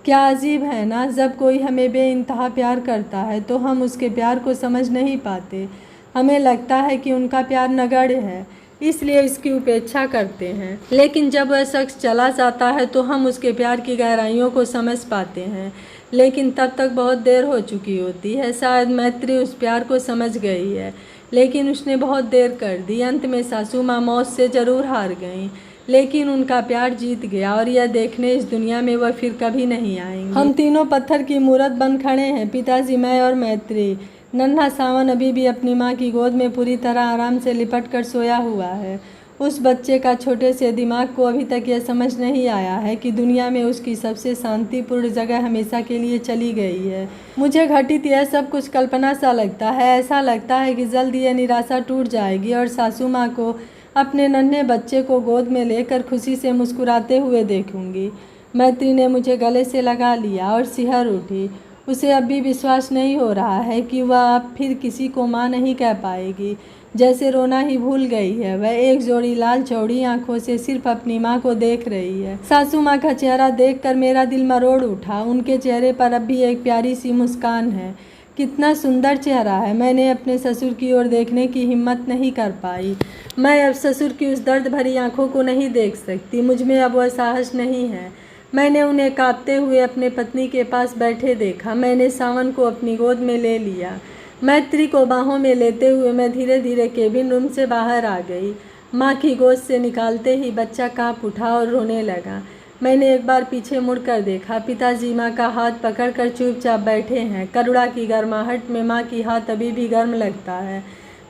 [SPEAKER 1] क्या अजीब है ना, जब कोई हमें बेइंतहा प्यार करता है तो हम उसके प्यार को समझ नहीं पाते। हमें लगता है कि उनका प्यार नगण्य है, इसलिए इसकी उपेक्षा करते हैं। लेकिन जब वह शख्स चला जाता है तो हम उसके प्यार की गहराइयों को समझ पाते हैं, लेकिन तब तक बहुत देर हो चुकी होती है। शायद मैत्री उस प्यार को समझ गई है, लेकिन उसने बहुत देर कर दी। अंत में सासू माँ मौत से ज़रूर हार गईं, लेकिन उनका प्यार जीत गया और यह देखने इस दुनिया में वह फिर कभी नहीं आएंगे। हम तीनों पत्थर की मूरत बन खड़े हैं, पिताजी, मैं और मैत्री। नन्हा सावन अभी भी अपनी माँ की गोद में पूरी तरह आराम से लिपट कर सोया हुआ है। उस बच्चे का छोटे से दिमाग को अभी तक यह समझ नहीं आया है कि दुनिया में उसकी सबसे शांतिपूर्ण जगह हमेशा के लिए चली गई है। मुझे घटित यह सब कुछ कल्पना सा लगता है। ऐसा लगता है कि जल्द यह निराशा टूट जाएगी और सासू माँ को अपने नन्हे बच्चे को गोद में लेकर खुशी से मुस्कुराते हुए देखूंगी। मैत्री ने मुझे गले से लगा लिया और सिहर उठी। उसे अब भी विश्वास नहीं हो रहा है कि वह अब फिर किसी को माँ नहीं कह पाएगी। जैसे रोना ही भूल गई है। वह एक जोड़ी लाल चौड़ी आंखों से सिर्फ अपनी माँ को देख रही है। सासू माँ का चेहरा देखकर मेरा दिल मरोड़ उठा। उनके चेहरे पर अब भी एक प्यारी सी मुस्कान है। कितना सुंदर चेहरा है। मैंने अपने ससुर की ओर देखने की हिम्मत नहीं कर पाई। मैं अब ससुर की उस दर्द भरी आंखों को नहीं देख सकती। मुझ में अब वह साहस नहीं है। मैंने उन्हें कांपते हुए अपने पत्नी के पास बैठे देखा। मैंने सावन को अपनी गोद में ले लिया। मैत्री को बाहों में लेते हुए मैं धीरे धीरे केबिन रूम से बाहर आ गई। माँ की गोद से निकालते ही बच्चा काँप उठा और रोने लगा। मैंने एक बार पीछे मुड़कर देखा। पिताजी माँ का हाथ पकड़कर चुपचाप बैठे हैं। करुणा की गर्माहट में माँ की हाथ अभी भी गर्म लगता है।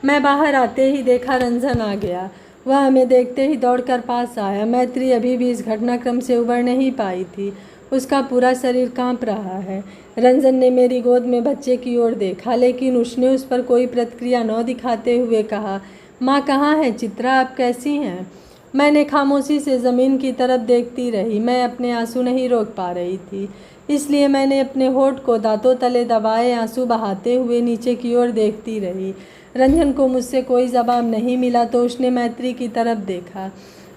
[SPEAKER 1] मैं बाहर आते ही देखा रंजन आ गया। वह हमें देखते ही दौड़कर पास आया। मैत्री अभी भी इस घटनाक्रम से उबर नहीं पाई थी। उसका पूरा शरीर कांप रहा है। रंजन ने मेरी गोद में बच्चे की ओर देखा, लेकिन उसने उस पर कोई प्रतिक्रिया न दिखाते हुए कहा, माँ कहाँ है चित्रा, आप कैसी हैं? मैंने खामोशी से ज़मीन की तरफ देखती रही। मैं अपने आंसू नहीं रोक पा रही थी, इसलिए मैंने अपने होठ को दांतों तले दबाए आंसू बहाते हुए नीचे की ओर देखती रही। रंजन को मुझसे कोई जवाब नहीं मिला तो उसने मैत्री की तरफ देखा।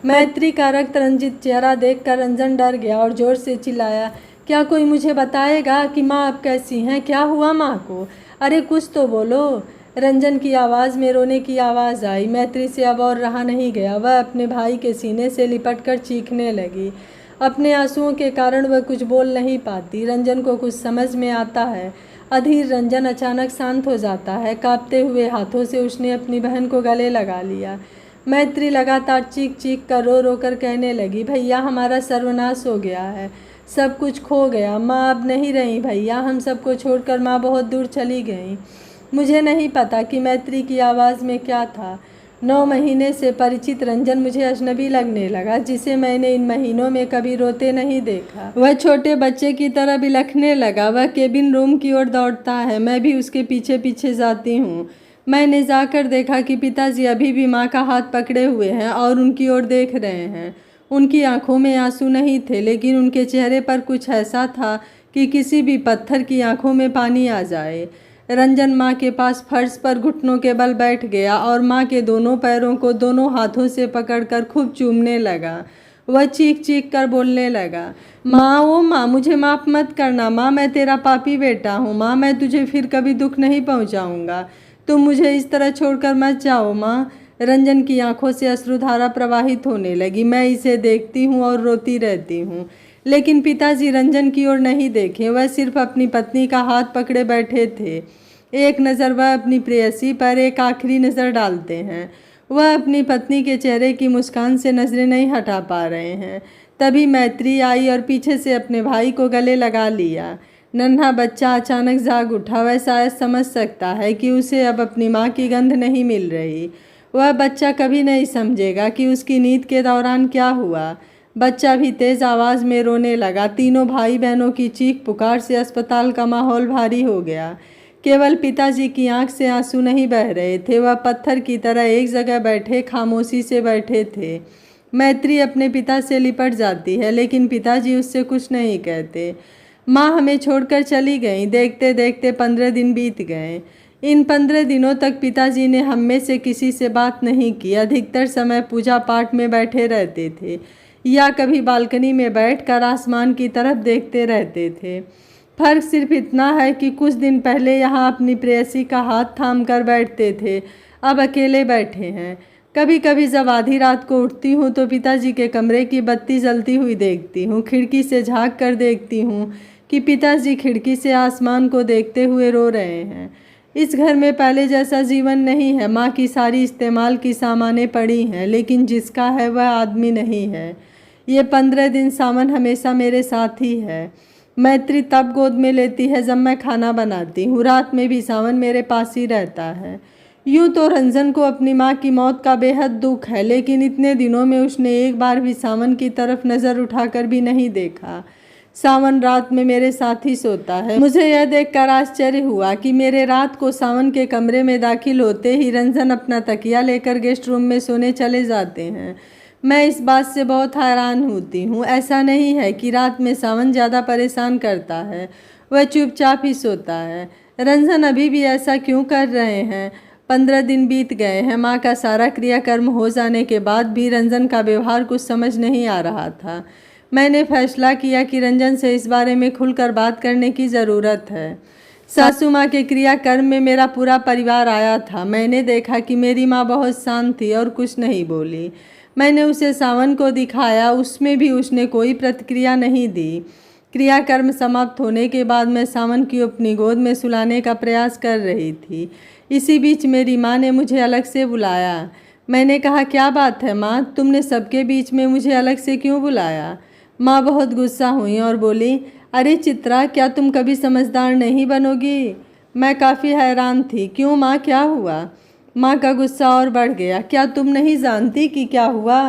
[SPEAKER 1] मैत्री का रक्त रंजित चेहरा देखकर रंजन डर गया और ज़ोर से चिल्लाया, क्या कोई मुझे बताएगा कि माँ आप कैसी हैं? क्या हुआ माँ को? अरे कुछ तो बोलो। रंजन की आवाज़ में रोने की आवाज़ आई। मैत्री से अब और रहा नहीं गया। वह अपने भाई के सीने से लिपटकर चीखने लगी। अपने आंसुओं के कारण वह कुछ बोल नहीं पाती। रंजन को कुछ समझ में आता है। अधीर रंजन अचानक शांत हो जाता है। कांपते हुए हाथों से उसने अपनी बहन को गले लगा लिया। मैत्री लगातार चीख चीख कर रो रो कर कहने लगी, भैया हमारा सर्वनाश हो गया है, सब कुछ खो गया। माँ अब नहीं रही भैया, हम सबको छोड़कर माँ बहुत दूर चली गई। मुझे नहीं पता कि मैत्री की आवाज़ में क्या था। 9 महीने से परिचित रंजन मुझे अजनबी लगने लगा, जिसे मैंने इन महीनों में कभी रोते नहीं देखा। वह छोटे बच्चे की तरह बिलखने लगा। वह केबिन रूम की ओर दौड़ता है। मैं भी उसके पीछे पीछे जाती हूँ। मैंने जाकर देखा कि पिताजी अभी भी माँ का हाथ पकड़े हुए हैं और उनकी ओर देख रहे हैं। उनकी आंखों में आंसू नहीं थे, लेकिन उनके चेहरे पर कुछ ऐसा था कि किसी भी पत्थर की आंखों में पानी आ जाए। रंजन माँ के पास फर्श पर घुटनों के बल बैठ गया और माँ के दोनों पैरों को दोनों हाथों से पकड़कर खूब चूमने लगा। वह चीख चीख कर बोलने लगा, माँ ओ माँ, मुझे माफ़ मत करना माँ, मैं तेरा पापी बेटा हूँ माँ, मैं तुझे फिर कभी दुख नहीं पहुँचाऊँगा, तुम मुझे इस तरह छोड़कर मत जाओ माँ। रंजन की आंखों से अश्रुधारा प्रवाहित होने लगी। मैं इसे देखती हूँ और रोती रहती हूँ। लेकिन पिताजी रंजन की ओर नहीं देखे, वह सिर्फ अपनी पत्नी का हाथ पकड़े बैठे थे। एक नज़र वह अपनी प्रेयसी पर एक आखिरी नज़र डालते हैं। वह अपनी पत्नी के चेहरे की मुस्कान से नज़रें नहीं हटा पा रहे हैं। तभी मैत्री आई और पीछे से अपने भाई को गले लगा लिया। नन्हा बच्चा अचानक जाग उठा। वह शायद समझ सकता है कि उसे अब अपनी माँ की गंध नहीं मिल रही। वह बच्चा कभी नहीं समझेगा कि उसकी नींद के दौरान क्या हुआ। बच्चा भी तेज़ आवाज़ में रोने लगा। तीनों भाई बहनों की चीख पुकार से अस्पताल का माहौल भारी हो गया। केवल पिताजी की आंख से आंसू नहीं बह रहे थे, वह पत्थर की तरह एक जगह बैठे खामोशी से बैठे थे। मैत्री अपने पिता से लिपट जाती है, लेकिन पिताजी उससे कुछ नहीं कहते। माँ हमें छोड़कर चली गईं। देखते देखते 15 दिन बीत गए। इन 15 दिनों तक पिताजी ने हम में से किसी से बात नहीं की। अधिकतर समय पूजा पाठ में बैठे रहते थे या कभी बालकनी में बैठकर आसमान की तरफ देखते रहते थे। फर्क सिर्फ इतना है कि कुछ दिन पहले यहाँ अपनी प्रेयसी का हाथ थाम कर बैठते थे, अब अकेले बैठे हैं। कभी कभी जब आधी रात को उठती हूँ तो पिताजी के कमरे की बत्ती जलती हुई देखती हूँ। खिड़की से झांक कर देखती हूँ कि पिताजी खिड़की से आसमान को देखते हुए रो रहे हैं। इस घर में पहले जैसा जीवन नहीं है। माँ की सारी इस्तेमाल की सामानें पड़ी हैं, लेकिन जिसका है वह आदमी नहीं है। ये 15 दिन सावन हमेशा मेरे साथ ही है। मैत्री तब गोद में लेती है जब मैं खाना बनाती हूँ। रात में भी सावन मेरे पास ही रहता है। यूँ तो रंजन को अपनी माँ की मौत का बेहद दुख है, लेकिन इतने दिनों में उसने एक बार भी सावन की तरफ नज़र उठाकर भी नहीं देखा। सावन रात में मेरे साथ ही सोता है। मुझे यह देखकर आश्चर्य हुआ कि मेरे रात को सावन के कमरे में दाखिल होते ही रंजन अपना तकिया लेकर गेस्ट रूम में सोने चले जाते हैं। मैं इस बात से बहुत हैरान होती हूँ। ऐसा नहीं है कि रात में सावन ज़्यादा परेशान करता है, वह चुपचाप ही सोता है। रंजन अभी भी ऐसा क्यों कर रहे हैं? 15 दिन बीत गए हैं। माँ का सारा क्रियाकर्म हो जाने के बाद भी रंजन का व्यवहार कुछ समझ नहीं आ रहा था। मैंने फैसला किया कि रंजन से इस बारे में खुलकर बात करने की ज़रूरत है। सासू माँ के क्रियाकर्म में मेरा पूरा परिवार आया था। मैंने देखा कि मेरी माँ बहुत शांत थी और कुछ नहीं बोली। मैंने उसे सावन को दिखाया, उसमें भी उसने कोई प्रतिक्रिया नहीं दी। क्रियाकर्म समाप्त होने के बाद मैं सावन की अपनी गोद में सुलाने का प्रयास कर रही थी। इसी बीच मेरी माँ ने मुझे अलग से बुलाया। मैंने कहा, क्या बात है माँ, तुमने सबके बीच में मुझे अलग से क्यों बुलाया? माँ बहुत गुस्सा हुई और बोली, अरे चित्रा, क्या तुम कभी समझदार नहीं बनोगी? मैं काफ़ी हैरान थी। क्यों माँ, क्या हुआ? माँ का गुस्सा और बढ़ गया। क्या तुम नहीं जानती कि क्या हुआ?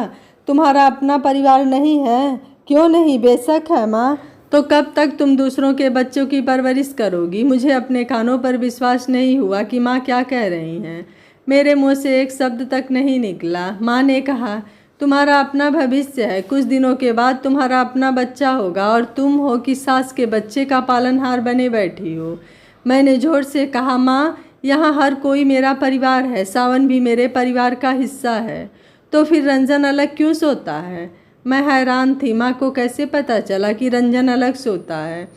[SPEAKER 1] तुम्हारा अपना परिवार नहीं है? क्यों नहीं? बेशक है माँ। तो कब तक तुम दूसरों के बच्चों की परवरिश करोगी? मुझे अपने कानों पर विश्वास नहीं हुआ कि माँ क्या कह रही हैं। मेरे मुँह से एक शब्द तक नहीं निकला। माँ ने कहा, तुम्हारा अपना भविष्य है। कुछ दिनों के बाद तुम्हारा अपना बच्चा होगा और तुम हो कि सास के बच्चे का पालनहार बने बैठी हो। मैंने जोर से कहा, माँ, यहाँ हर कोई मेरा परिवार है। सावन भी मेरे परिवार का हिस्सा है। तो फिर रंजन अलग क्यों सोता है? मैं हैरान थी। माँ को कैसे पता चला कि रंजन अलग सोता है?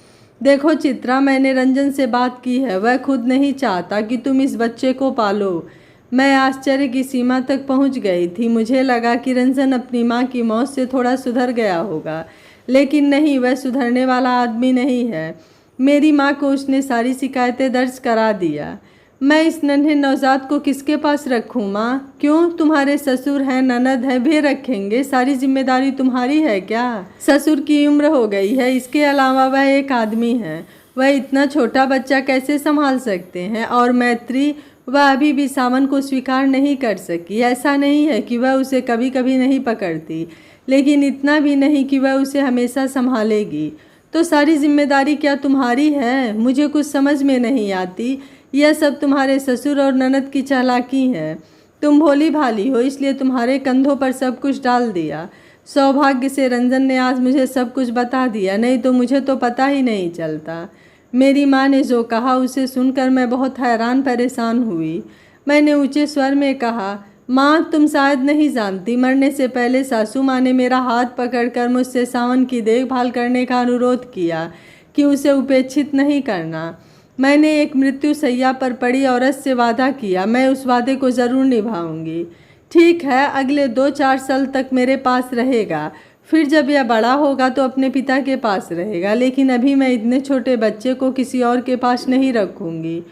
[SPEAKER 1] देखो चित्रा, मैंने रंजन से बात की है। वह खुद नहीं चाहता कि तुम इस बच्चे को पालो। मैं आश्चर्य की सीमा तक पहुंच गई थी। मुझे लगा कि रंजन अपनी माँ की मौत से थोड़ा सुधर गया होगा, लेकिन नहीं, वह सुधरने वाला आदमी नहीं है। मेरी माँ को उसने सारी शिकायतें दर्ज करा दिया। मैं इस नन्हे नवजात को किसके पास रखूँ माँ? क्यों, तुम्हारे ससुर हैं, ननद है, वे रखेंगे। सारी जिम्मेदारी तुम्हारी है क्या? ससुर की उम्र हो गई है, इसके अलावा वह एक आदमी है। वह इतना छोटा बच्चा कैसे संभाल सकते हैं? और मैत्री, वह अभी भी सावन को स्वीकार नहीं कर सकी। ऐसा नहीं है कि वह उसे कभी कभी नहीं पकड़ती, लेकिन इतना भी नहीं कि वह उसे हमेशा संभालेगी। तो सारी जिम्मेदारी क्या तुम्हारी है? मुझे कुछ समझ में नहीं आती। यह सब तुम्हारे ससुर और ननद की चालाकी है। तुम भोली भाली हो, इसलिए तुम्हारे कंधों पर सब कुछ डाल दिया। सौभाग्य से रंजन ने आज मुझे सब कुछ बता दिया, नहीं तो मुझे तो पता ही नहीं चलता। मेरी माँ ने जो कहा उसे सुनकर मैं बहुत हैरान परेशान हुई। मैंने ऊंचे स्वर में कहा, माँ, तुम शायद नहीं जानती, मरने से पहले सासू माँ ने मेरा हाथ पकड़कर मुझसे सावन की देखभाल करने का अनुरोध किया कि उसे उपेक्षित नहीं करना। मैंने एक मृत्यु शैया पर पड़ी औरत से वादा किया, मैं उस वादे को ज़रूर निभाऊंगी। ठीक है, अगले 2-4 साल तक मेरे पास रहेगा, फिर जब यह बड़ा होगा तो अपने पिता के पास रहेगा, लेकिन अभी मैं इतने छोटे बच्चे को किसी और के पास नहीं रखूँगी।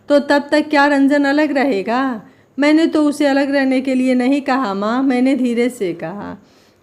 [SPEAKER 1] तो तब तक क्या रंजन अलग रहेगा? मैंने तो उसे अलग रहने के लिए नहीं कहा माँ, मैंने धीरे से कहा।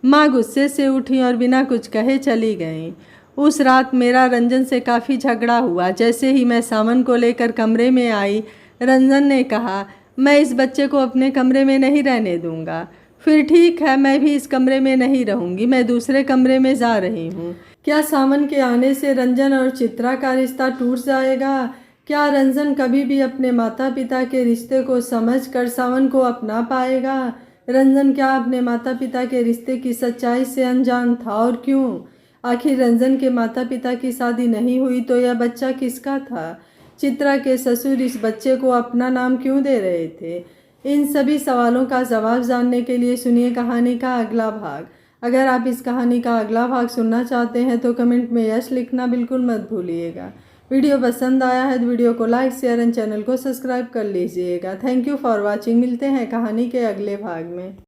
[SPEAKER 1] माँ गुस्से से उठी और बिना कुछ कहे चली गईं। उस रात मेरा रंजन से काफ़ी झगड़ा हुआ। जैसे ही मैं सावन को लेकर कमरे में आई, रंजन ने कहा, मैं इस बच्चे को अपने कमरे में नहीं रहने दूंगा। फिर ठीक है, मैं भी इस कमरे में नहीं रहूंगी, मैं दूसरे कमरे में जा रही हूँ। क्या सावन के आने से रंजन और चित्रा का रिश्ता टूट जाएगा? क्या रंजन कभी भी अपने माता पिता के रिश्ते को समझकर सावन को अपना पाएगा? रंजन क्या अपने माता पिता के रिश्ते की सच्चाई से अनजान था, और क्यों? आखिर रंजन के माता पिता की शादी नहीं हुई तो यह बच्चा किसका था? चित्रा के ससुर इस बच्चे को अपना नाम क्यों दे रहे थे? इन सभी सवालों का जवाब जानने के लिए सुनिए कहानी का अगला भाग। अगर आप इस कहानी का अगला भाग सुनना चाहते हैं तो कमेंट में यस लिखना बिल्कुल मत भूलिएगा। वीडियो पसंद आया है तो वीडियो को लाइक, शेयर एंड चैनल को सब्सक्राइब कर लीजिएगा। Thank you for watching. मिलते हैं कहानी के अगले भाग में।